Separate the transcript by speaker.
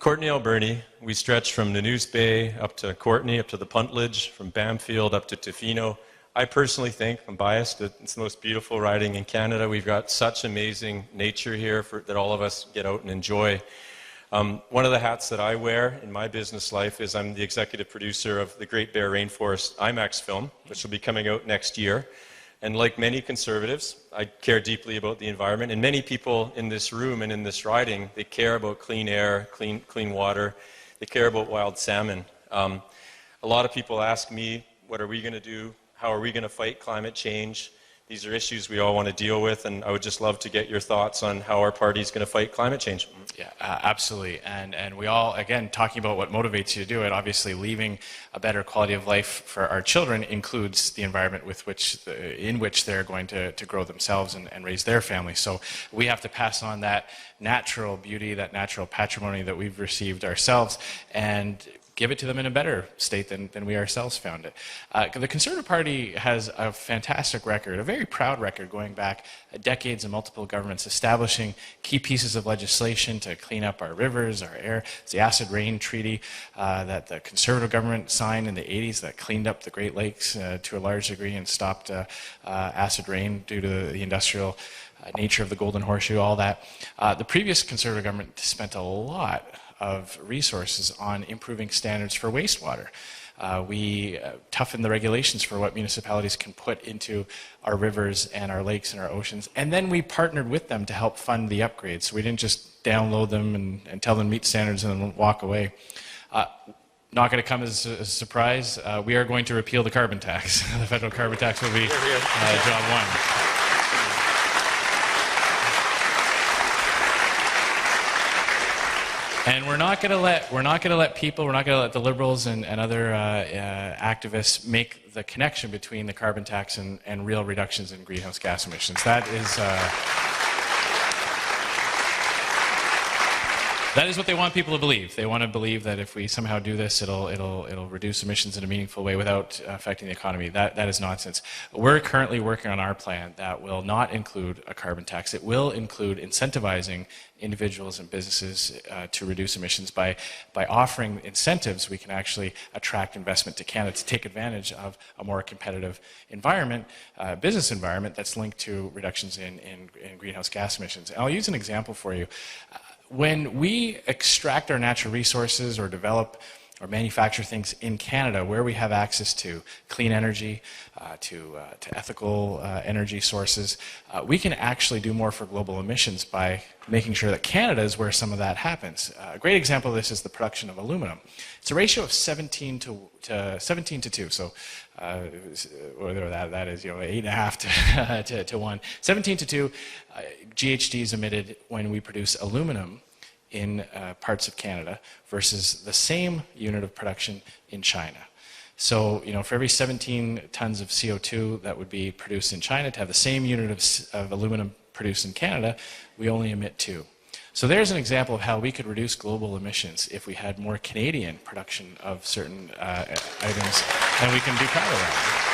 Speaker 1: Courtenay-Alberni, we stretch from Nanoose Bay up to Courtenay, up to the Puntledge, from Bamfield up to Tofino. I personally think, I'm biased, that it's the most beautiful riding in Canada. We've got such amazing nature here that all of us get out and enjoy. One of the hats that I wear in my business life is I'm the executive producer of the Great Bear Rainforest IMAX film, which will be coming out next year. And like many conservatives, I care deeply about the environment. And many people in this room and in this riding, they care about clean air, clean water. They care about wild salmon. A lot of people ask me, what are we going to do? How are we going to fight climate change? These are issues we all want to deal with, and I would just love to get your thoughts on how our party is going to fight climate change.
Speaker 2: Yeah, absolutely. And we all, again, talking about what motivates you to do it, obviously leaving a better quality of life for our children includes the environment in which they're going to grow themselves and raise their families. So we have to pass on that natural beauty, that natural patrimony that we've received ourselves, and give it to them in a better state than we ourselves found it. The Conservative Party has a fantastic record, a very proud record going back decades and multiple governments, establishing key pieces of legislation to clean up our rivers, our air. It's the Acid Rain Treaty that the Conservative government signed in the 80s that cleaned up the Great Lakes to a large degree and stopped acid rain due to the industrial nature of the Golden Horseshoe, all that. The previous Conservative government spent a lot of resources on improving standards for wastewater. We toughened the regulations for what municipalities can put into our rivers and our lakes and our oceans, and then we partnered with them to help fund the upgrades. So we didn't just download them and tell them meet standards and then walk away. Not going to come as a surprise, we are going to repeal the carbon tax. The federal carbon tax will be job one. And we're not going to let the Liberals and other activists make the connection between the carbon tax and real reductions in greenhouse gas emissions. That is what they want people to believe. They want to believe that if we somehow do this, it'll reduce emissions in a meaningful way without affecting the economy. That is nonsense. We're currently working on our plan that will not include a carbon tax. It will include incentivizing individuals and businesses to reduce emissions by offering incentives. We can actually attract investment to Canada to take advantage of a more competitive environment, business environment that's linked to reductions in greenhouse gas emissions. And I'll use an example for you. When we extract our natural resources or develop or manufacture things in Canada where we have access to clean energy, to ethical energy sources, we can actually do more for global emissions by making sure that Canada is where some of that happens. A great example of this is the production of aluminum. It's a ratio of 17 to 2. So whether that is 8.5 to 1. 17 to 2 GHG is emitted when we produce aluminum in parts of Canada versus the same unit of production in China. So, for every 17 tons of CO2 that would be produced in China, to have the same unit of aluminum produced in Canada, we only emit 2. So there's an example of how we could reduce global emissions if we had more Canadian production of certain items, and we can be proud of that.